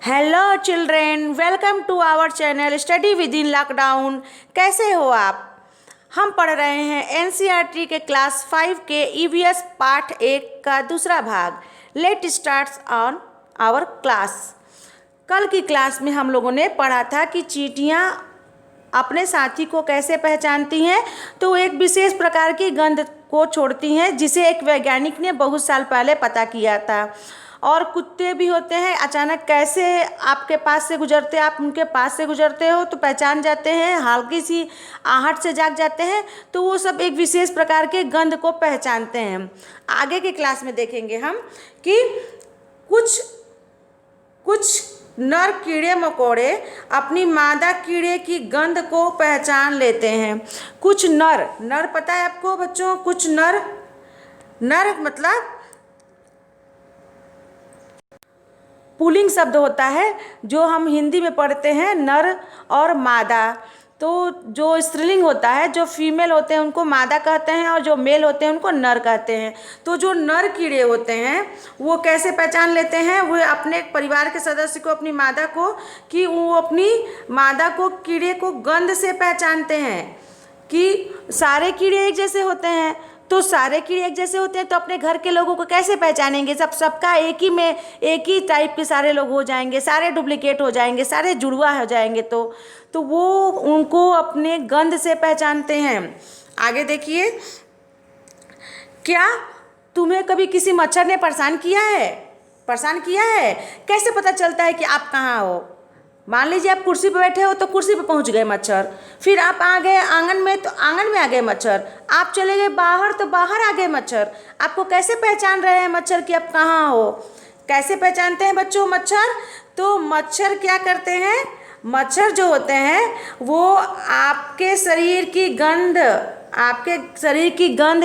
Hello children, welcome to our channel study with in lockdown. कैसे हो आप? हम पढ़ रहे हैं एनसीईआरटी के क्लास 5 के ईवीएस पार्ट 1 का दूसरा भाग। Let start on our class. कल की क्लास में हम लोगों ने पढ़ा था कि चींटियाँ अपने साथी को कैसे पहचानती हैं। तो एक विशेष प्रकार की गंध को छोड़ती हैं जिसे एक वैज्ञानिक ने बहुत साल पहले पता किया था। और कुत्ते भी होते हैं, अचानक कैसे आपके पास से गुजरते, आप उनके पास से गुजरते हो तो पहचान जाते हैं, हल्की सी आहट से जाग जाते हैं। तो वो सब एक विशेष प्रकार के गंध को पहचानते हैं। आगे की क्लास में देखेंगे हम कि कुछ कुछ नर कीड़े मकोड़े अपनी मादा कीड़े की गंध को पहचान लेते हैं। कुछ नर नर पता है आपको बच्चों? कुछ नर नर मतलब पुल्लिंग शब्द होता है जो हम हिंदी में पढ़ते हैं नर और मादा। तो जो स्त्रीलिंग होता है, जो फीमेल होते हैं उनको मादा कहते हैं और जो मेल होते हैं उनको नर कहते हैं। तो जो नर कीड़े होते हैं वो कैसे पहचान लेते हैं? वो अपने परिवार के सदस्य को, अपनी मादा को, कि वो अपनी मादा को, कीड़े को गंध से पहचानते हैं। कि सारे कीड़े एक जैसे होते हैं, तो सारे कीड़े एक जैसे होते हैं तो अपने घर के लोगों को कैसे पहचानेंगे? सबका एक ही में एक ही टाइप के सारे लोग हो जाएंगे, सारे डुप्लीकेट हो जाएंगे, सारे जुड़वा हो जाएंगे। तो वो उनको अपने गंध से पहचानते हैं। आगे देखिए, क्या तुम्हें कभी किसी मच्छर ने परेशान किया है? कैसे पता चलता है कि आप कहाँ हो? मान लीजिए आप कुर्सी पर बैठे हो तो कुर्सी पर पहुंच गए मच्छर, फिर आप आ गए आंगन में तो आंगन में आ गए मच्छर, आप चले गए बाहर तो बाहर आ गए मच्छर। आपको कैसे पहचान रहे हैं मच्छर कि आप कहाँ हो? कैसे पहचानते हैं बच्चों मच्छर? तो मच्छर क्या करते हैं? मच्छर जो होते हैं वो आपके शरीर की गंध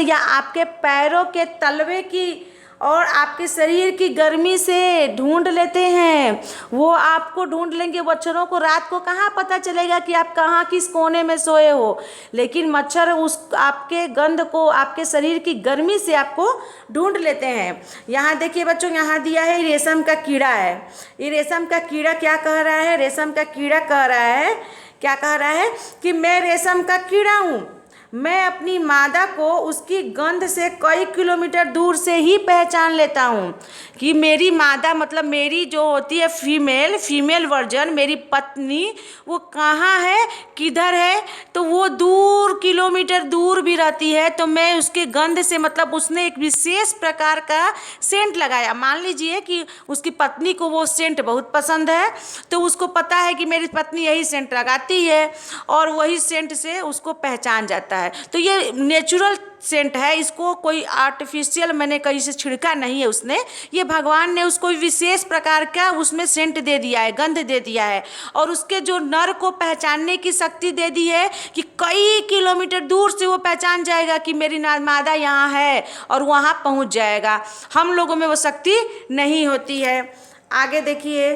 या आपके पैरों के तलवे की और आपके शरीर की गर्मी से ढूंढ लेते हैं। वो आपको ढूंढ लेंगे। मच्छरों को रात को कहाँ पता चलेगा कि आप कहाँ किस कोने में सोए हो, लेकिन मच्छर उस आपके गंध को, आपके शरीर की गर्मी से आपको ढूंढ लेते हैं। यहाँ देखिए बच्चों, यहाँ दिया है रेशम का कीड़ा है। ये रेशम का कीड़ा क्या कह रहा है? रेशम का कीड़ा कह रहा है, क्या कह रहा है कि मैं रेशम का कीड़ा हूँ, मैं अपनी मादा को उसकी गंध से कई किलोमीटर दूर से ही पहचान लेता हूँ। कि मेरी मादा मतलब मेरी जो होती है फीमेल वर्जन, मेरी पत्नी, वो कहाँ है, किधर है, तो वो दूर किलोमीटर दूर भी रहती है तो मैं उसके गंध से, मतलब उसने एक विशेष प्रकार का सेंट लगाया। मान लीजिए कि उसकी पत्नी को वो सेंट बहुत पसंद है, तो उसको पता है कि मेरी पत्नी यही सेंट लगाती है और वही सेंट से उसको पहचान जाता है। तो ये नेचुरल सेंट है, इसको कोई आर्टिफिशियल मैंने कहीं से छिड़का नहीं है उसने, ये भगवान ने उसको विशेष प्रकार का उसमें सेंट दे दिया है, गंध दे दिया है, और उसके जो नर को पहचानने की शक्ति दे दी है कि कई किलोमीटर दूर से वो पहचान जाएगा कि मेरी मादा यहाँ है और वहाँ पहुँच जाएगा। हम लोगों में वो शक्ति नहीं होती है। आगे देखिए,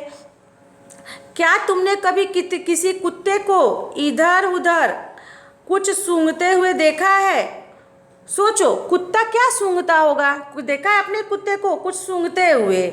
क्या तुमने कभी किसी कुत्ते को इधर उधर कुछ सूंघते हुए देखा है? सोचो, कुत्ता क्या सूंघता होगा? देखा है अपने कुत्ते को कुछ सूंघते हुए?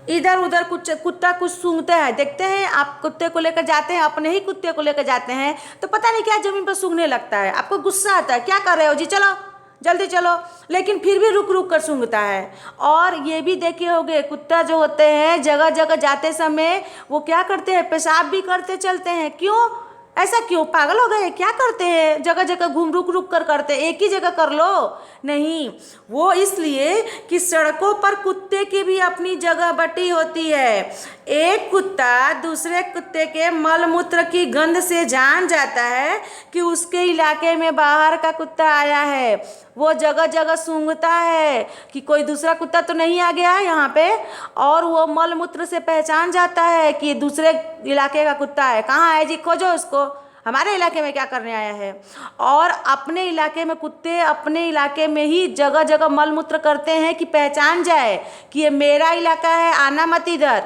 इधर उधर कुत्ता कुछ सूंघते हैं, देखते हैं आप कुत्ते को लेकर जाते हैं, अपने ही कुत्ते को लेकर जाते हैं तो पता नहीं क्या जमीन पर सूंघने लगता है, आपको गुस्सा आता है, क्या कर रहे हो जी, चलो जल्दी चलो, लेकिन फिर भी रुक रुक कर सूंघता है। और ये भी देखे होंगे, कुत्ता जो होते हैं जगह जगह जाते समय वो क्या करते हैं, पेशाब भी करते चलते हैं। क्यों? ऐसा क्यों? पागल हो गए? क्या करते हैं? जगह जगह घूम रुक रुक कर करते, एक ही जगह कर लो नहीं। वो इसलिए कि सड़कों पर कुत्ते की भी अपनी जगह बटी होती है। एक कुत्ता दूसरे कुत्ते के मल मूत्र की गंध से जान जाता है कि उसके इलाके में बाहर का कुत्ता आया है। वो जगह जगह सूंघता है कि कोई दूसरा कुत्ता तो नहीं आ गया है यहाँ पे, और वो मल मूत्र से पहचान जाता है कि दूसरे इलाके का कुत्ता है। कहाँ है जी, खोजो उसको, हमारे इलाके में क्या करने आया है। और अपने इलाके में कुत्ते अपने इलाके में ही जगह जगह मल मूत्र करते हैं कि पहचान जाए कि ये मेरा इलाका है, आना मत इधर।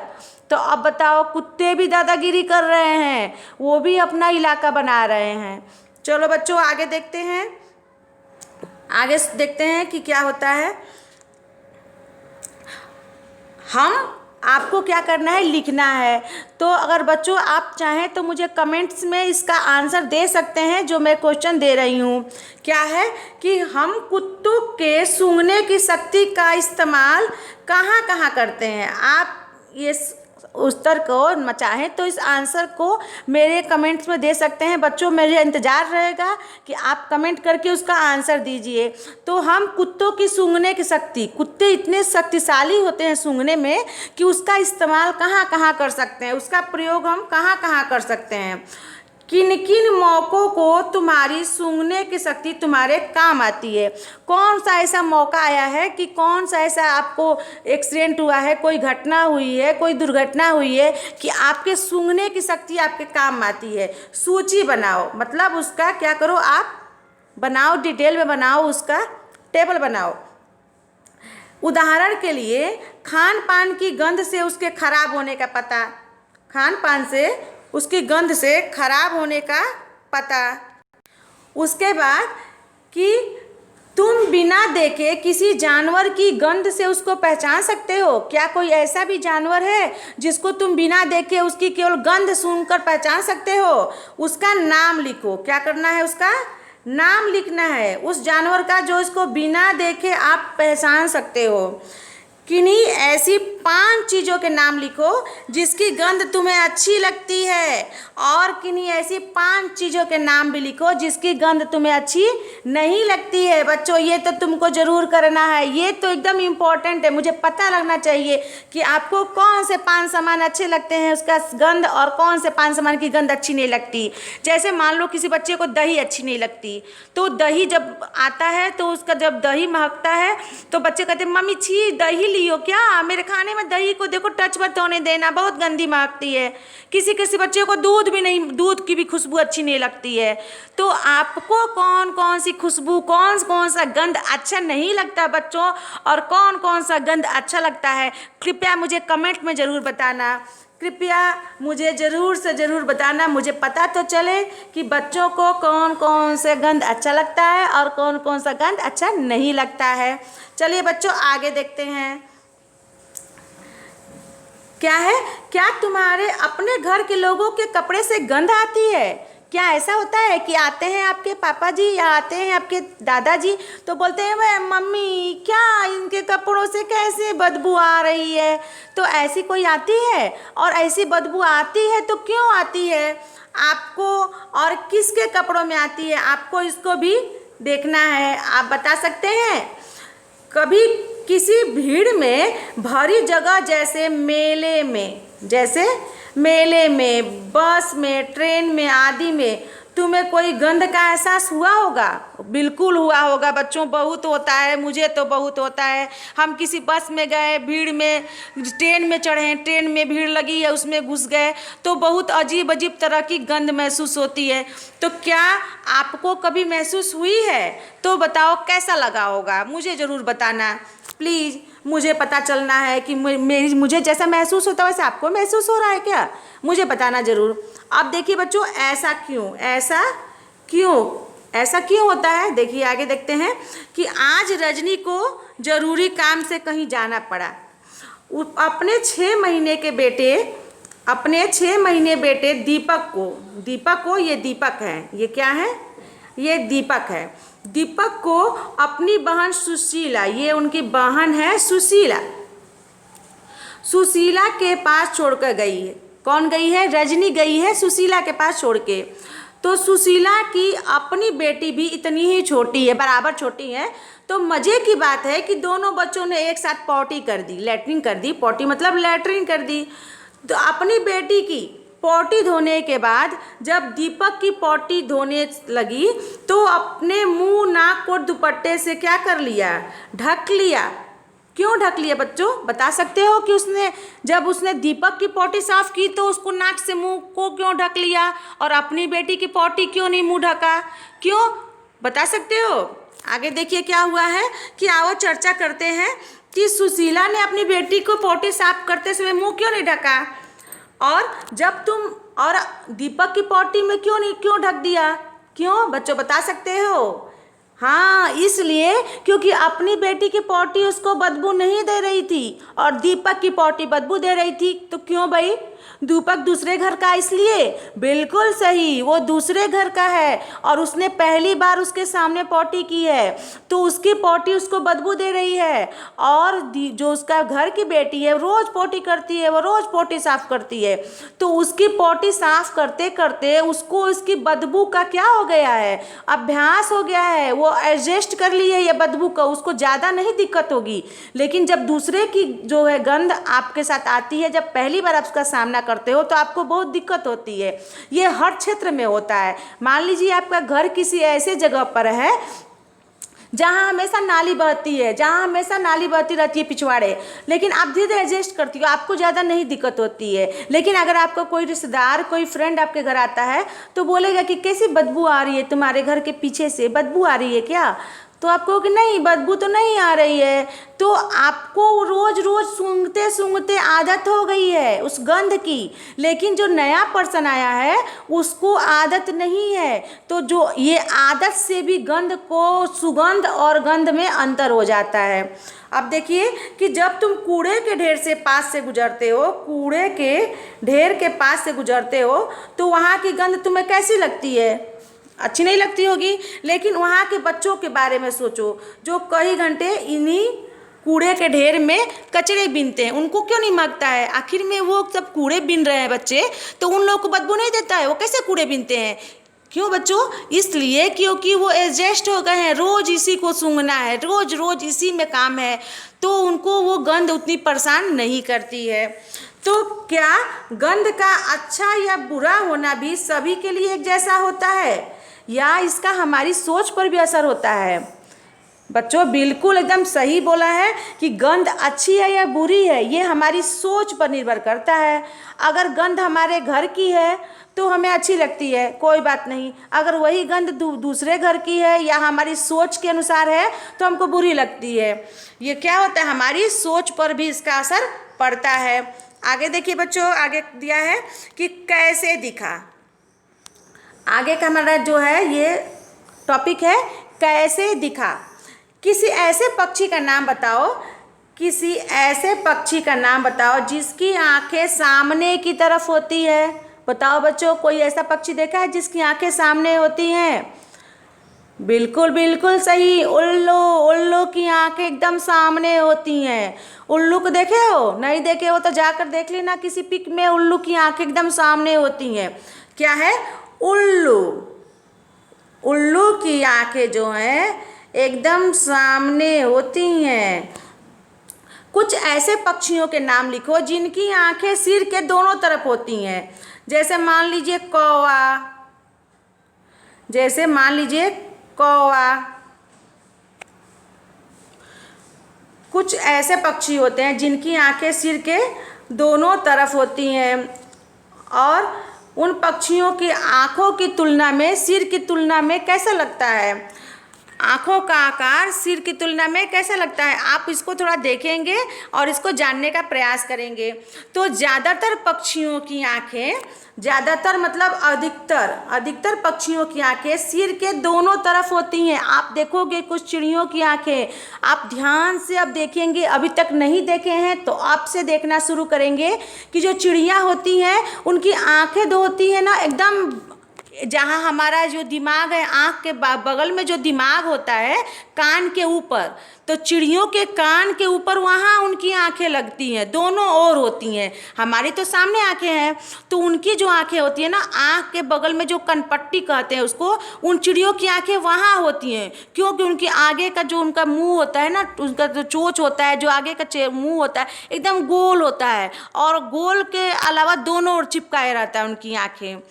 तो अब बताओ, कुत्ते भी दादागिरी कर रहे हैं, वो भी अपना इलाका बना रहे हैं। चलो बच्चों आगे देखते हैं, कि क्या होता है। हम आपको क्या करना है, लिखना है। तो अगर बच्चों आप चाहें तो मुझे कमेंट्स में इसका आंसर दे सकते हैं जो मैं क्वेश्चन दे रही हूँ। क्या है कि हम कुत्तों के सूंघने की शक्ति का इस्तेमाल कहाँ कहाँ करते हैं। आप ये उत्तर को चाहें तो इस आंसर को मेरे कमेंट्स में दे सकते हैं। बच्चों मेरे इंतज़ार रहेगा कि आप कमेंट करके उसका आंसर दीजिए। तो हम कुत्तों की सूंघने की शक्ति, कुत्ते इतने शक्तिशाली होते हैं सूंघने में कि उसका इस्तेमाल कहाँ कहाँ कर सकते हैं, उसका प्रयोग हम कहाँ कहाँ कर सकते हैं। किन किन मौक़ों को तुम्हारी सूंघने की शक्ति तुम्हारे काम आती है। कौन सा ऐसा मौका आया है कि कौन सा ऐसा आपको एक्सीडेंट हुआ है, कोई घटना हुई है, कोई दुर्घटना हुई है कि आपके सूंघने की शक्ति आपके काम आती है। सूची बनाओ, मतलब उसका क्या करो, आप बनाओ, डिटेल में बनाओ, उसका टेबल बनाओ। उदाहरण के लिए खान पान की गंध से उसके खराब होने का पता, खान पान से उसकी गंध से खराब होने का पता। उसके बाद कि तुम बिना देखे किसी जानवर की गंध से उसको पहचान सकते हो। क्या कोई ऐसा भी जानवर है जिसको तुम बिना देखे उसकी केवल गंध सूंघकर पहचान सकते हो। उसका नाम लिखो। क्या करना है, उसका नाम लिखना है उस जानवर का जो इसको बिना देखे आप पहचान सकते हो। किन्हीं ऐसी 5 चीज़ों के नाम लिखो जिसकी गंध तुम्हें अच्छी लगती है, और किन्हीं ऐसी 5 चीज़ों के नाम भी लिखो जिसकी गंध तुम्हें अच्छी नहीं लगती है। बच्चों ये तो तुमको ज़रूर करना है, ये तो एकदम इम्पॉर्टेंट है। मुझे पता लगना चाहिए कि आपको कौन से 5 सामान अच्छे लगते हैं उसका गंध, और कौन से 5 सामान की गंध अच्छी नहीं लगती। जैसे मान लो किसी बच्चे को दही अच्छी नहीं लगती, तो दही जब आता है तो उसका जब दही महकता है तो बच्चे कहते हैं मम्मी छी दही लियो क्या, मेरे खाने में दही को देखो टच मत होने देना, बहुत गंदी महकती है। किसी किसी बच्चे को दूध भी नहीं, दूध की भी खुशबू अच्छी नहीं लगती है। तो आपको कौन कौन सी खुशबू, कौन कौन सा गंध अच्छा नहीं लगता बच्चों, और कौन कौन सा गंध अच्छा लगता है, कृपया मुझे कमेंट में ज़रूर बताना। कृपया मुझे ज़रूर से ज़रूर बताना, मुझे पता तो चले कि बच्चों को कौन कौन से गंध अच्छा लगता है और कौन कौन सा गंध अच्छा नहीं लगता है। चलिए बच्चों आगे देखते हैं। क्या है, क्या तुम्हारे अपने घर के लोगों के कपड़े से गंध आती है। क्या ऐसा होता है कि आते हैं आपके पापा जी या आते हैं आपके दादाजी तो बोलते हैं वह मम्मी क्या इनके कपड़ों से कैसे बदबू आ रही है। तो ऐसी कोई आती है, और ऐसी बदबू आती है तो क्यों आती है आपको, और किसके कपड़ों में आती है, आपको इसको भी देखना है। आप बता सकते हैं। कभी किसी भीड़ में भरी जगह जैसे मेले में, बस में, ट्रेन में आदि में तुम्हें कोई गंध का एहसास हुआ होगा। बिल्कुल हुआ होगा बच्चों, बहुत होता है, मुझे तो बहुत होता है। हम किसी बस में गए, भीड़ में, ट्रेन में चढ़े, ट्रेन में भीड़ लगी है उसमें घुस गए तो बहुत अजीब अजीब तरह की गंध महसूस होती है। तो क्या आपको कभी महसूस हुई है, तो बताओ कैसा लगा होगा, मुझे ज़रूर बताना प्लीज़। मुझे पता चलना है कि मुझे जैसा महसूस होता है वैसे आपको महसूस हो रहा है क्या, मुझे बताना ज़रूर। अब देखिए बच्चों ऐसा क्यों होता है। देखिए आगे देखते हैं कि आज रजनी को ज़रूरी काम से कहीं जाना पड़ा। अपने 6 महीने बेटे दीपक को ये दीपक है, ये क्या है, ये दीपक है। दीपक को अपनी बहन सुशीला, ये उनकी बहन है सुशीला के पास छोड़कर गई है। कौन गई है, रजनी गई है सुशीला के पास छोड़ के। तो सुशीला की अपनी बेटी भी इतनी ही छोटी है, बराबर छोटी है। तो मज़े की बात है कि दोनों बच्चों ने एक साथ पॉटी कर दी, लैट्रिन कर दी, पॉटी मतलब लैट्रिन कर दी। तो अपनी बेटी की पॉटी धोने के बाद जब दीपक की पॉटी धोने लगी तो अपने मुंह नाक को दुपट्टे से क्या कर लिया, ढक लिया। क्यों ढक लिया बच्चों, बता सकते हो कि जब उसने दीपक की पॉटी साफ की तो उसको नाक से मुंह को क्यों ढक लिया, और अपनी बेटी की पॉटी क्यों नहीं मुंह ढका, क्यों बता सकते हो। आगे देखिए क्या हुआ है कि आओ चर्चा करते हैं कि सुशीला ने अपनी बेटी को पॉटी साफ करते समय मुंह क्यों नहीं ढका, और दीपक की पॉटी में क्यों ढक दिया, क्यों बच्चों बता सकते हो। हाँ, इसलिए क्योंकि अपनी बेटी की पॉटी उसको बदबू नहीं दे रही थी और दीपक की पॉटी बदबू दे रही थी। तो क्यों भाई? दीपक दूसरे घर का इसलिए। बिल्कुल सही, वो दूसरे घर का है और उसने पहली बार उसके सामने पॉटी की है, तो उसकी पॉटी उसको बदबू दे रही है। और जो उसका घर की बेटी है रोज पॉटी करती है, वो रोज पॉटी साफ करती है, तो उसकी पॉटी साफ करते करते उसको इसकी बदबू का क्या हो गया है, अभ्यास हो गया है, वो एडजस्ट कर ली है ये बदबू का, उसको ज़्यादा नहीं दिक्कत होगी। लेकिन जब दूसरे की जो है गंध आपके साथ आती है, जब पहली बार आप उसका सामना करते हो तो आपको बहुत दिक्कत होती है। ये हर क्षेत्र में होता है। मान लीजिए आपका घर किसी ऐसे जगह पर है जहाँ हमेशा नाली बहती है, जहाँ हमेशा नाली बहती रहती है पिछवाड़े, लेकिन आप धीरे धीरे एडजस्ट करती हो, आपको ज़्यादा नहीं दिक्कत होती है। लेकिन अगर आपका कोई रिश्तेदार, कोई फ्रेंड आपके घर आता है तो बोलेगा कि कैसी बदबू आ रही है, तुम्हारे घर के पीछे से बदबू आ रही है क्या? तो आप कहोगे नहीं, बदबू तो नहीं आ रही है। तो आपको रोज रोज सूंघते सूंघते आदत हो गई है उस गंध की। लेकिन जो नया पर्सन आया है उसको आदत नहीं है, तो जो ये आदत से भी गंध को, सुगंध और गंध में अंतर हो जाता है। अब देखिए कि जब तुम कूड़े के ढेर से पास से गुजरते हो, कूड़े के ढेर के पास से गुजरते हो, तो वहाँ की गंध तुम्हें कैसी लगती है? अच्छी नहीं लगती होगी। लेकिन वहाँ के बच्चों के बारे में सोचो जो कई घंटे इन्हीं कूड़े के ढेर में कचरे बीनते हैं, उनको क्यों नहीं मांगता है? आखिर में वो सब कूड़े बीन रहे हैं बच्चे, तो उन लोगों को बदबू नहीं देता है? वो कैसे कूड़े बीनते हैं? क्यों बच्चों? इसलिए क्योंकि वो एडजस्ट हो गए हैं, रोज इसी को सूंघना है, रोज रोज इसी में काम है, तो उनको वो गंध उतनी परेशान नहीं करती है। तो क्या गंध का अच्छा या बुरा होना भी सभी के लिए एक जैसा होता है, या इसका हमारी सोच पर भी असर होता है? बच्चों बिल्कुल एकदम सही बोला है कि गंध अच्छी है या बुरी है ये हमारी सोच पर निर्भर करता है। अगर गंध हमारे घर की है तो हमें अच्छी लगती है, कोई बात नहीं। अगर वही गंध दूसरे घर की है या हमारी सोच के अनुसार है तो हमको बुरी लगती है। ये क्या होता है, हमारी सोच पर भी इसका असर पड़ता है। आगे देखिए बच्चों, आगे दिया है कि कैसे दिखा। आगे का हमारा जो है ये टॉपिक है कैसे दिखा। किसी ऐसे पक्षी का नाम बताओ, किसी ऐसे पक्षी का नाम बताओ जिसकी आंखें सामने की तरफ होती है। बताओ बच्चों, कोई ऐसा पक्षी देखा है जिसकी आंखें सामने होती हैं? बिल्कुल बिल्कुल सही, उल्लू। उल्लू की आंखें एकदम सामने होती हैं। उल्लू को देखे हो? नहीं देखे हो तो जाकर देख लेना किसी पिक में, उल्लू की आंखें एकदम सामने होती हैं। क्या है? उल्लू। उल्लू की आंखें जो हैं एकदम सामने होती हैं। कुछ ऐसे पक्षियों के नाम लिखो जिनकी आंखें सिर के दोनों तरफ होती हैं। जैसे मान लीजिए कौवा, जैसे मान लीजिए कौवा। कुछ ऐसे पक्षी होते हैं जिनकी आंखें सिर के दोनों तरफ होती हैं, और उन पक्षियों की आँखों की तुलना में, सिर की तुलना में कैसा लगता है? आँखों का आकार सिर की तुलना में कैसा लगता है? आप इसको थोड़ा देखेंगे और इसको जानने का प्रयास करेंगे। तो ज़्यादातर पक्षियों की आँखें, ज़्यादातर मतलब अधिकतर पक्षियों की आँखें सिर के दोनों तरफ होती हैं। आप देखोगे कुछ चिड़ियों की आँखें, आप ध्यान से अब देखेंगे, अभी तक नहीं देखे हैं तो आपसे देखना शुरू करेंगे कि जो चिड़िया होती हैं उनकी आँखें दो होती हैं ना, एकदम जहाँ हमारा जो दिमाग है, आँख के बगल में जो दिमाग होता है कान के ऊपर, तो चिड़ियों के कान के ऊपर वहाँ उनकी आँखें लगती हैं, दोनों ओर होती हैं। हमारी तो सामने आँखें हैं, तो उनकी जो आँखें होती हैं ना, आँख के बगल में जो कनपट्टी कहते हैं उसको, उन चिड़ियों की आँखें वहाँ होती हैं। क्योंकि उनकी आगे का जो उनका मुंह होता है ना, उनका जो चोंच होता है, जो आगे का मुंह होता है एकदम गोल होता है, और गोल के अलावा दोनों ओर चिपकाए रहता है उनकी आँखें।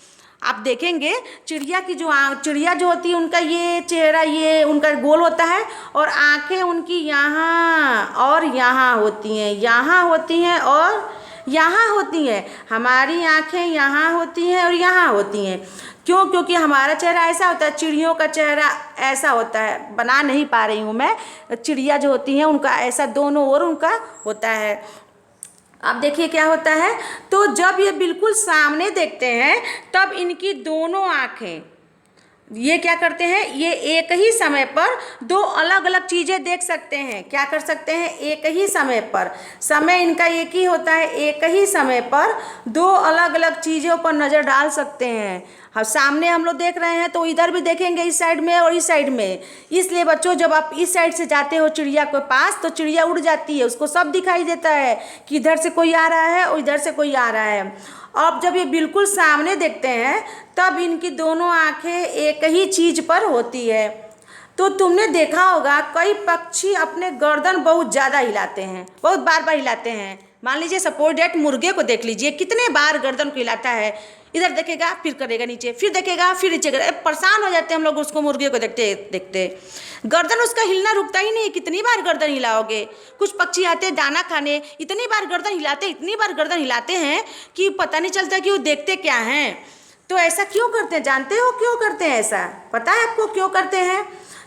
आप देखेंगे चिड़िया की चिड़िया जो होती है उनका ये चेहरा, ये उनका गोल होता है, और आंखें उनकी यहाँ और यहाँ होती हैं, यहाँ होती हैं और यहाँ होती हैं। हमारी आंखें यहाँ होती हैं और यहाँ होती हैं। क्यों? क्योंकि हमारा चेहरा ऐसा होता है, चिड़ियों का चेहरा ऐसा होता है। बना नहीं पा रही हूँ मैं, चिड़िया जो होती हैं उनका ऐसा दोनों ओर उनका होता है। अब देखिए क्या होता है, तो जब ये बिल्कुल सामने देखते हैं तब इनकी दोनों आँखें ये क्या करते हैं, ये एक ही समय पर दो अलग अलग चीज़ें देख सकते हैं। क्या कर सकते हैं, एक ही समय पर, समय इनका एक ही होता है, एक ही समय पर दो अलग अलग चीज़ों पर नज़र डाल सकते हैं। हम सामने हम लोग देख रहे हैं तो इधर भी देखेंगे, इस साइड में और इस साइड में। इसलिए बच्चों जब आप इस साइड से जाते हो चिड़िया के पास तो चिड़िया उड़ जाती है, उसको सब दिखाई देता है कि इधर से कोई आ रहा है और इधर से कोई आ रहा है। अब जब ये बिल्कुल सामने देखते हैं तब इनकी दोनों आंखें एक ही चीज़ पर होती है। तो तुमने देखा होगा कई पक्षी अपने गर्दन बहुत ज़्यादा हिलाते हैं, बहुत बार बार हिलाते हैं। मान लीजिए सपोज डेट मुर्गे को देख लीजिए, कितने बार गर्दन को हिलाता है, इधर देखेगा फिर करेगा नीचे, फिर देखेगा फिर नीचे करेगा। परेशान हो जाते हैं हम लोग उसको, मुर्गे को देखते देखते। गर्दन उसका हिलना रुकता ही नहीं, कितनी बार गर्दन हिलाओगे। कुछ पक्षी आते हैं दाना खाने, इतनी बार गर्दन हिलाते, इतनी बार गर्दन हिलाते हैं कि पता नहीं चलता कि वो देखते क्या हैं। तो ऐसा क्यों करते हैं, जानते हो क्यों करते हैं ऐसा? पता है आपको क्यों करते हैं?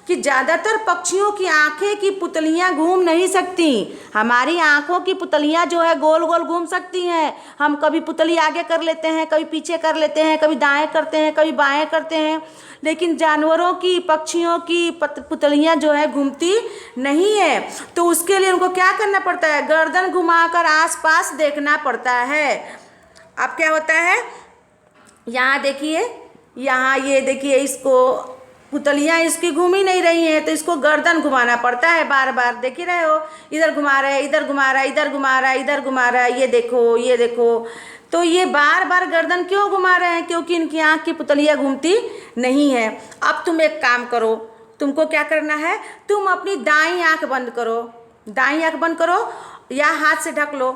कि ज़्यादातर पक्षियों की आंखें की पुतलियां घूम नहीं सकती। हमारी आंखों की पुतलियां जो है गोल गोल घूम सकती हैं। हम कभी पुतली आगे कर लेते हैं, कभी पीछे कर लेते हैं, कभी दाएं करते हैं, कभी बाएं करते हैं, लेकिन जानवरों की, पक्षियों की पुतलियां जो है घूमती नहीं है। तो उसके लिए उनको क्या करना पड़ता है, गर्दन घुमाकर आसपास देखना पड़ता है। अब क्या होता है, यहाँ देखिए, यहाँ ये देखिए, इसको पुतलियाँ इसकी घूम ही नहीं रही हैं तो इसको गर्दन घुमाना पड़ता है बार बार। देख ही रहे हो, इधर घुमा रहा है, इधर घुमा रहा है, इधर घुमा रहा है, इधर घुमा रहा है, ये देखो ये देखो। तो ये बार बार गर्दन क्यों घुमा रहे हैं, क्योंकि इनकी आँख की पुतलियाँ घूमती नहीं है। अब तुम एक काम करो, तुमको क्या करना है, तुम अपनी दाईं आँख बंद करो, दाईं आँख बंद करो या हाथ से ढक लो।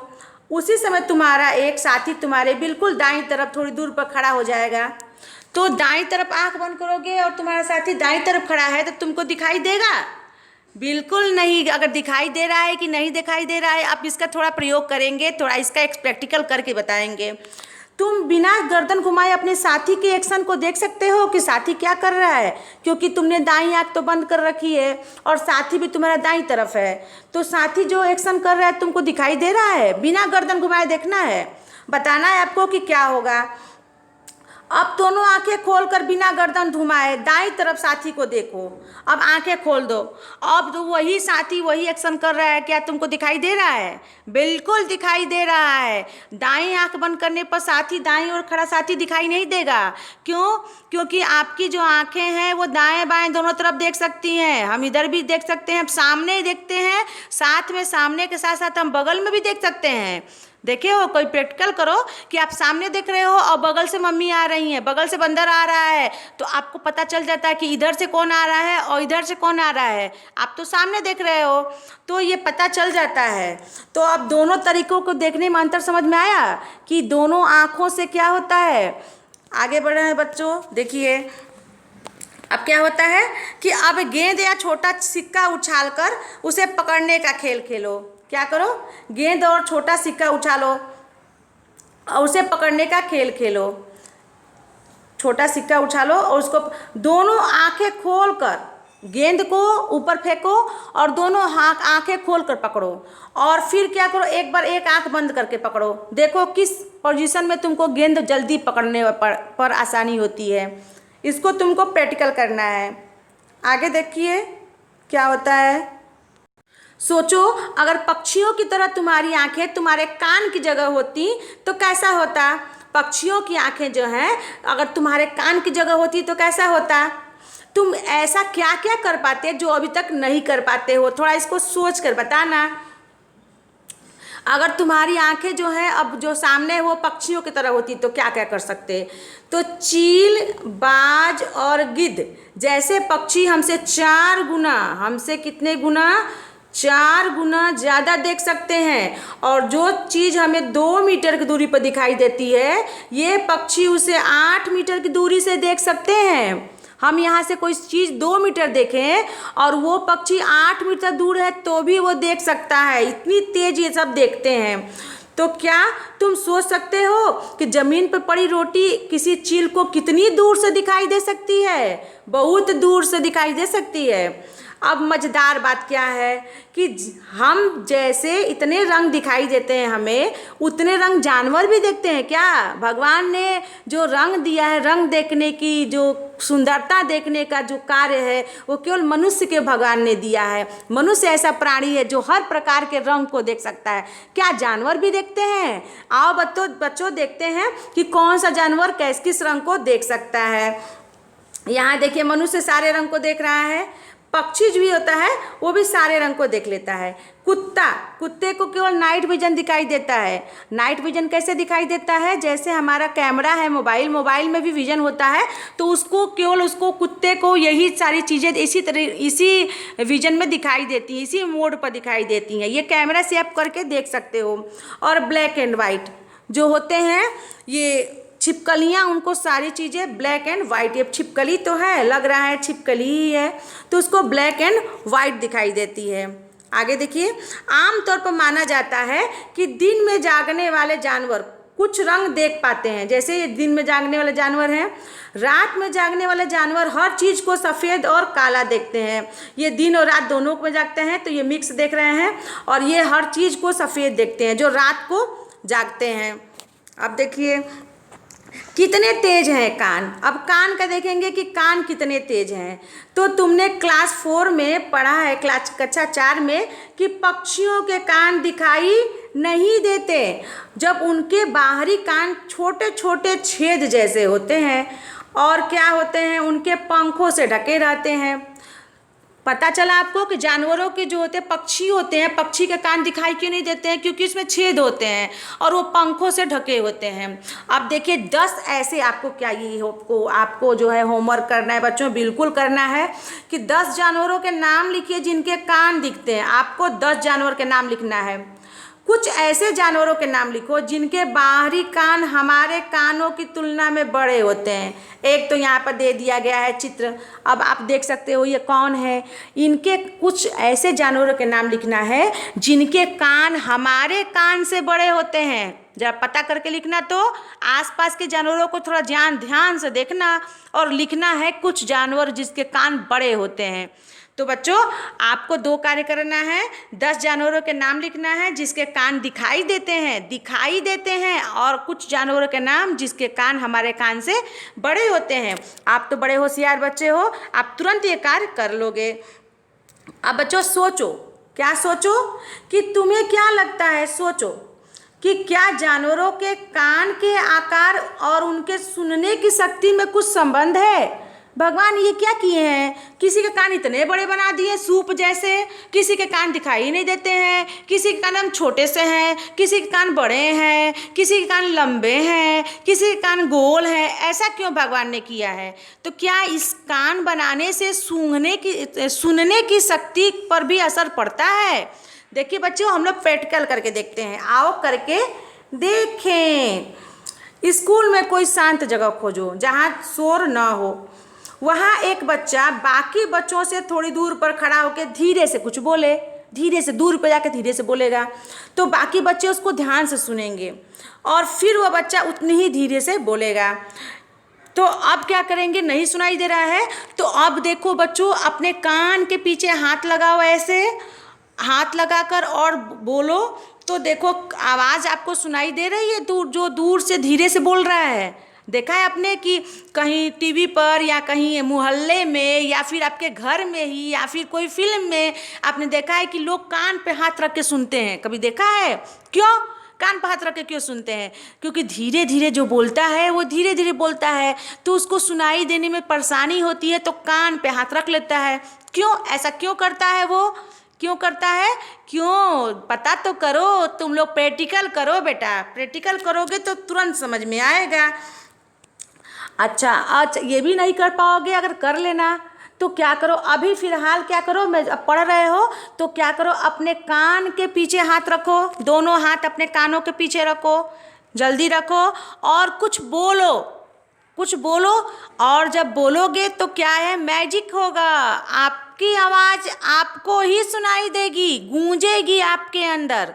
उसी समय तुम्हारा एक साथी तुम्हारे बिल्कुल दाईं तरफ थोड़ी दूर पर खड़ा हो जाएगा। तो दाईं तरफ आंख बंद करोगे और तुम्हारा साथी दाईं तरफ खड़ा है तो तुमको दिखाई देगा? बिल्कुल नहीं। अगर दिखाई दे रहा है कि नहीं दिखाई दे रहा है, आप इसका थोड़ा प्रयोग करेंगे, थोड़ा इसका एक प्रैक्टिकल करके बताएंगे। तुम बिना गर्दन घुमाए अपने साथी के एक्शन को देख सकते हो कि साथी क्या कर रहा है, क्योंकि तुमने दाईं आंख तो बंद कर रखी है और साथी भी तुम्हारा दाईं तरफ है। तो साथी जो एक्शन कर रहा है तुमको दिखाई दे रहा है, बिना गर्दन घुमाए देखना है, बताना है आपको कि क्या होगा। अब दोनों आंखें खोलकर बिना गर्दन घुमाए दाईं तरफ साथी को देखो। अब आंखें खोल दो, अब तो वही साथी वही एक्शन कर रहा है, क्या तुमको दिखाई दे रहा है? बिल्कुल दिखाई दे रहा है। दाईं आंख बंद करने पर साथी दाईं ओर खड़ा साथी दिखाई नहीं देगा। क्यों? क्योंकि आपकी जो आंखें हैं वो दाएं बाएं दोनों तरफ देख सकती हैं। हम इधर भी देख सकते हैं, सामने ही देखते हैं, साथ में सामने के साथ साथ हम बगल में भी देख सकते हैं। देखे हो, कोई प्रैक्टिकल करो कि आप सामने देख रहे हो और बगल से मम्मी आ रही हैं, बगल से बंदर आ रहा है, तो आपको पता चल जाता है कि इधर से कौन आ रहा है और इधर से कौन आ रहा है। आप तो सामने देख रहे हो तो ये पता चल जाता है। तो अब दोनों तरीकों को देखने में अंतर समझ में आया कि दोनों आँखों से क्या होता है। आगे बढ़ रहे हैं बच्चों, देखिए अब क्या होता है कि अब गेंद या छोटा सिक्का उछालकर उसे पकड़ने का खेल खेलो। क्या करो, गेंद और छोटा सिक्का उछालो और उसे पकड़ने का खेल खेलो। छोटा सिक्का उछालो और उसको दोनों आंखें खोलकर गेंद को ऊपर फेंको और दोनों आंखें खोलकर पकड़ो। और फिर क्या करो, एक बार एक आंख बंद करके पकड़ो, देखो किस पोजीशन में तुमको गेंद जल्दी पकड़ने पर आसानी होती है। इसको तुमको प्रैक्टिकल करना है। आगे देखिए क्या होता है। सोचो अगर पक्षियों की तरह तुम्हारी आंखें तुम्हारे कान की जगह होती तो कैसा होता। पक्षियों की आंखें जो हैं अगर तुम्हारे कान की जगह होती तो कैसा होता। तुम ऐसा क्या क्या कर पाते जो अभी तक नहीं कर पाते हो, थोड़ा इसको सोच कर बताना। अगर तुम्हारी आंखें जो हैं अब जो सामने वो पक्षियों की तरह होती तो क्या क्या कर सकते। तो चील, बाज और गिद्ध जैसे पक्षी हमसे 4 गुना, हमसे कितने गुना, 4 गुना ज़्यादा देख सकते हैं। और जो चीज़ हमें 2 मीटर की दूरी पर दिखाई देती है ये पक्षी उसे 8 मीटर की दूरी से देख सकते हैं। हम यहाँ से कोई चीज़ 2 मीटर देखें और वो पक्षी 8 मीटर दूर है तो भी वो देख सकता है, इतनी तेज ये सब देखते हैं। तो क्या तुम सोच सकते हो कि ज़मीन पर पड़ी रोटी किसी चील को कितनी दूर से दिखाई दे सकती है? बहुत दूर से दिखाई दे सकती है। अब मज़ेदार बात क्या है कि हम जैसे इतने रंग दिखाई देते हैं हमें, उतने रंग जानवर भी देखते हैं क्या? भगवान ने जो रंग दिया है, रंग देखने की जो सुंदरता देखने का जो कार्य है, वो केवल मनुष्य के भगवान ने दिया है। मनुष्य ऐसा प्राणी है जो हर प्रकार के रंग को देख सकता है। क्या जानवर भी देखते हैं? आओ बच्चों देखते हैं कि कौन सा जानवर किस रंग को देख सकता है। यहाँ देखिए, मनुष्य सारे रंग को देख रहा है। पक्षी जो भी होता है वो भी सारे रंग को देख लेता है। कुत्ते को केवल नाइट विजन दिखाई देता है। नाइट विजन कैसे दिखाई देता है? जैसे हमारा कैमरा है मोबाइल में भी विजन होता है, तो उसको कुत्ते को यही सारी चीज़ें इसी विजन में दिखाई देती हैं, इसी मोड पर दिखाई देती हैं। ये कैमरा से आप करके देख सकते हो। और ब्लैक एंड वाइट जो होते हैं, ये छिपकलियाँ, उनको सारी चीज़ें ब्लैक एंड वाइट, ये छिपकली तो है, लग रहा है छिपकली ही है, तो उसको ब्लैक एंड वाइट दिखाई देती है। आगे देखिए, आमतौर पर माना जाता है कि दिन में जागने वाले जानवर कुछ रंग देख पाते हैं। जैसे ये दिन में जागने वाले जानवर हैं, रात में जागने वाले जानवर हर चीज़ को सफ़ेद और काला देखते हैं। ये दिन और रात दोनों में जागते हैं, तो ये मिक्स देख रहे हैं, और ये हर चीज़ को सफ़ेद देखते हैं जो रात को जागते हैं। अब देखिए कितने तेज हैं कान। अब कान का देखेंगे कि कान कितने तेज हैं। तो तुमने क्लास 4 में पढ़ा है, कक्षा 4 में, कि पक्षियों के कान दिखाई नहीं देते जब उनके बाहरी कान छोटे छोटे छेद जैसे होते हैं, और क्या होते हैं, उनके पंखों से ढके रहते हैं। पता चला आपको कि जानवरों के जो होते हैं, पक्षी होते हैं, पक्षी के कान दिखाई क्यों नहीं देते हैं? क्योंकि उसमें छेद होते हैं और वो पंखों से ढके होते हैं। अब देखिए 10 ऐसे आपको जो है होमवर्क करना है बच्चों, बिल्कुल करना है कि 10 जानवरों के नाम लिखिए जिनके कान दिखते हैं। आपको 10 जानवर के नाम लिखना है। कुछ ऐसे जानवरों के नाम लिखो जिनके बाहरी कान हमारे कानों की तुलना में बड़े होते हैं। एक तो यहाँ पर दे दिया गया है चित्र, अब आप देख सकते हो ये कौन है। इनके कुछ ऐसे जानवरों के नाम लिखना है जिनके कान हमारे कान से बड़े होते हैं। जब पता करके लिखना, तो आसपास के जानवरों को थोड़ा ध्यान से देखना और लिखना है कुछ जानवर जिसके कान बड़े होते हैं। तो बच्चों आपको 2 कार्य करना है। 10 जानवरों के नाम लिखना है जिसके कान दिखाई देते हैं, और कुछ जानवरों के नाम जिसके कान हमारे कान से बड़े होते हैं। आप तो बड़े होशियार बच्चे हो, आप तुरंत ये कार्य कर लोगे। अब बच्चों सोचो, क्या सोचो कि तुम्हें क्या लगता है? सोचो कि क्या जानवरों के कान के आकार और उनके सुनने की शक्ति में कुछ संबंध है? भगवान ये क्या किए हैं? किसी के कान इतने बड़े बना दिए सूप जैसे, किसी के कान दिखाई नहीं देते हैं, किसी के कान हम छोटे से हैं, किसी के कान बड़े हैं, किसी के कान लंबे हैं, किसी के कान गोल हैं। ऐसा क्यों भगवान ने किया है? तो क्या इस कान बनाने से सुनने की शक्ति पर भी असर पड़ता है? देखिए बच्चों, हम लोग प्रैक्टिकल करके देखते हैं। आओ करके देखें। स्कूल में कोई शांत जगह खोजो जहाँ शोर ना हो। वहाँ एक बच्चा बाकी बच्चों से थोड़ी दूर पर खड़ा होकर धीरे से कुछ बोले, धीरे से दूर पर जाकर धीरे से बोलेगा, तो बाकी बच्चे उसको ध्यान से सुनेंगे और फिर वह बच्चा उतनी ही धीरे से बोलेगा। तो अब क्या करेंगे? नहीं सुनाई दे रहा है, तो अब देखो बच्चों, अपने कान के पीछे हाथ लगाओ, ऐसे हाथ लगाकर और बोलो, तो देखो आवाज़ आपको सुनाई दे रही है। जो दूर से धीरे से बोल रहा है, देखा है आपने कि कहीं टीवी पर या कहीं मोहल्ले में या फिर आपके घर में ही या फिर कोई फिल्म में आपने देखा है कि लोग कान पे हाथ रख के सुनते हैं? कभी देखा है? क्यों कान पे हाथ रख के क्यों सुनते हैं? क्योंकि धीरे धीरे जो बोलता है वो धीरे धीरे बोलता है, तो उसको सुनाई देने में परेशानी होती है, तो कान पे हाथ रख लेता है। क्यों ऐसा क्यों करता है? वो क्यों करता है? क्यों पता तो करो। तुम लोग प्रैक्टिकल करो बेटा, प्रैक्टिकल करोगे तो तुरंत समझ में आएगा। अच्छा, ये भी नहीं कर पाओगे? अगर कर लेना तो क्या करो, अभी फ़िलहाल क्या करो, मैं पढ़ रहे हो तो क्या करो, अपने कान के पीछे हाथ रखो, दोनों हाथ अपने कानों के पीछे रखो, जल्दी रखो और कुछ बोलो। और जब बोलोगे तो क्या है, मैजिक होगा। आपकी आवाज़ आपको ही सुनाई देगी, गूंजेगी आपके अंदर।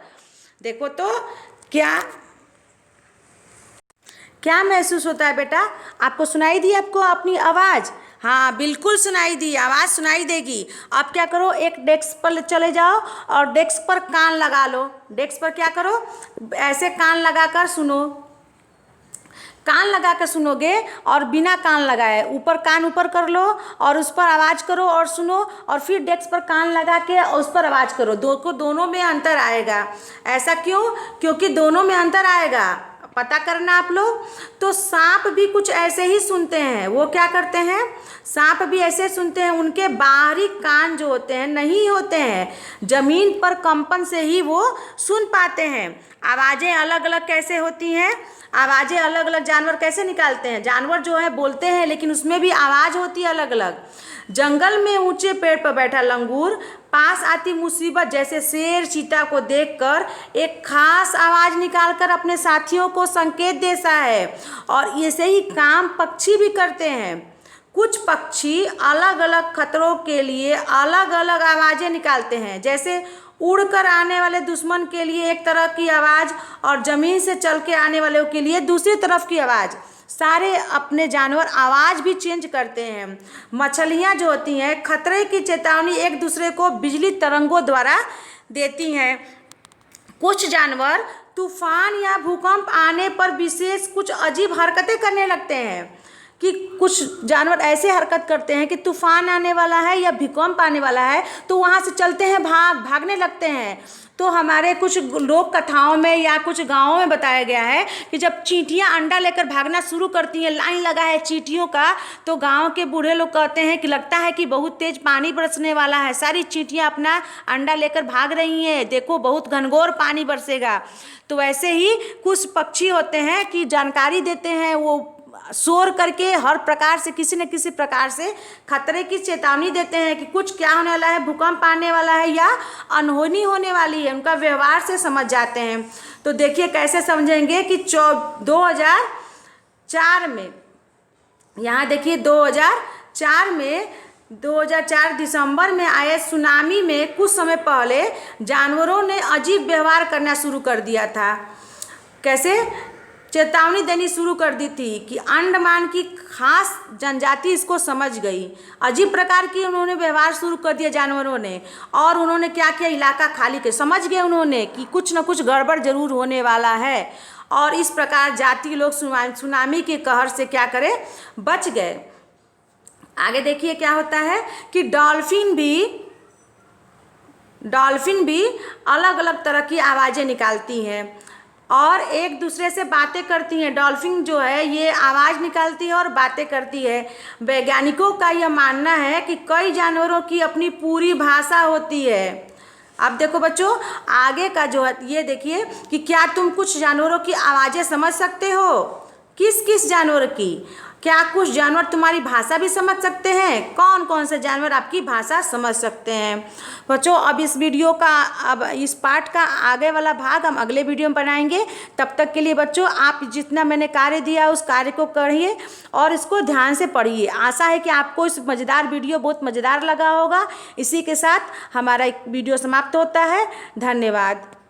देखो तो क्या महसूस होता है बेटा? आपको सुनाई दी आपको अपनी आवाज़? हाँ बिल्कुल सुनाई दी, आवाज़ सुनाई देगी। अब क्या करो, एक डेस्क पर चले जाओ और डेस्क पर कान लगा लो। डेस्क पर क्या करो, ऐसे कान लगाकर सुनो। कान लगा के सुनोगे और बिना कान लगाए ऊपर कान ऊपर कर लो और उस पर आवाज़ करो और सुनो, और फिर डेस्क पर कान लगा के उस पर आवाज़ करो। दोनों में अंतर आएगा। ऐसा क्यों? क्योंकि दोनों में अंतर आएगा, पता करना आप लोग। तो सांप भी कुछ ऐसे ही सुनते हैं। वो क्या करते हैं, सांप भी ऐसे सुनते हैं। उनके बाहरी कान जो होते हैं नहीं होते हैं, जमीन पर कंपन से ही वो सुन पाते हैं। आवाज़ें अलग अलग कैसे होती हैं, आवाज़ें अलग अलग जानवर कैसे निकालते हैं। जानवर जो है बोलते हैं, लेकिन उसमें भी आवाज़ होती है अलग अलग। जंगल में ऊंचे पेड़ पर बैठा लंगूर पास आती मुसीबत जैसे शेर चीता को देखकर एक खास आवाज़ निकालकर अपने साथियों को संकेत देता है। और ऐसे ही काम पक्षी भी करते हैं। कुछ पक्षी अलग अलग खतरों के लिए अलग अलग आवाज़ें निकालते हैं। जैसे उड़कर आने वाले दुश्मन के लिए एक तरह की आवाज़ और ज़मीन से चल के आने वालों के लिए दूसरी तरफ की आवाज़। सारे अपने जानवर आवाज़ भी चेंज करते हैं। मछलियाँ जो होती हैं खतरे की चेतावनी एक दूसरे को बिजली तरंगों द्वारा देती हैं। कुछ जानवर तूफान या भूकंप आने पर विशेष कुछ अजीब हरकतें करने लगते हैं। कि कुछ जानवर ऐसे हरकत करते हैं कि तूफान आने वाला है या भूकंप आने वाला है तो वहाँ से चलते हैं, भागने लगते हैं। तो हमारे कुछ लोक कथाओं में या कुछ गाँवों में बताया गया है कि जब चींटियाँ अंडा लेकर भागना शुरू करती हैं, लाइन लगा है चींटियों का, तो गांव के बूढ़े लोग कहते हैं कि लगता है कि बहुत तेज पानी बरसने वाला है, सारी चींटियाँ अपना अंडा लेकर भाग रही हैं, देखो बहुत घनघोर पानी बरसेगा। तो वैसे ही कुछ पक्षी होते हैं कि जानकारी देते हैं, वो शोर करके हर प्रकार से किसी न किसी प्रकार से खतरे की चेतावनी देते हैं कि कुछ क्या होने वाला है, भूकंप आने वाला है या अनहोनी होने वाली है। उनका व्यवहार से समझ जाते हैं। तो देखिए कैसे समझेंगे कि 2004 में, यहाँ देखिए 2004 दिसंबर में आए सुनामी में कुछ समय पहले जानवरों ने अजीब व्यवहार करना शुरू कर दिया था। कैसे? चेतावनी देनी शुरू कर दी थी कि अंडमान की खास जनजाति इसको समझ गई। अजीब प्रकार की उन्होंने व्यवहार शुरू कर दिया जानवरों ने, और उन्होंने क्या किया, इलाका खाली के समझ गए उन्होंने कि कुछ न कुछ गड़बड़ जरूर होने वाला है। और इस प्रकार जाति लोग सुनामी के कहर से क्या करें, बच गए। आगे देखिए क्या होता है कि डॉल्फिन भी अलग अलग तरह की आवाज़ें निकालती हैं और एक दूसरे से बातें करती हैं। डॉल्फिन जो है ये आवाज़ निकालती है और बातें करती है। वैज्ञानिकों का यह मानना है कि कई जानवरों की अपनी पूरी भाषा होती है। अब देखो बच्चों, आगे का जो है ये देखिए कि क्या तुम कुछ जानवरों की आवाज़ें समझ सकते हो? किस किस जानवर की? क्या कुछ जानवर तुम्हारी भाषा भी समझ सकते हैं? कौन कौन से जानवर आपकी भाषा समझ सकते हैं? बच्चों अब इस पाठ का आगे वाला भाग हम अगले वीडियो में बनाएंगे। तब तक के लिए बच्चों आप जितना मैंने कार्य दिया उस कार्य को करिए और इसको ध्यान से पढ़िए। आशा है कि आपको इस मज़ेदार वीडियो बहुत मज़ेदार लगा होगा। इसी के साथ हमारा एक वीडियो समाप्त होता है। धन्यवाद।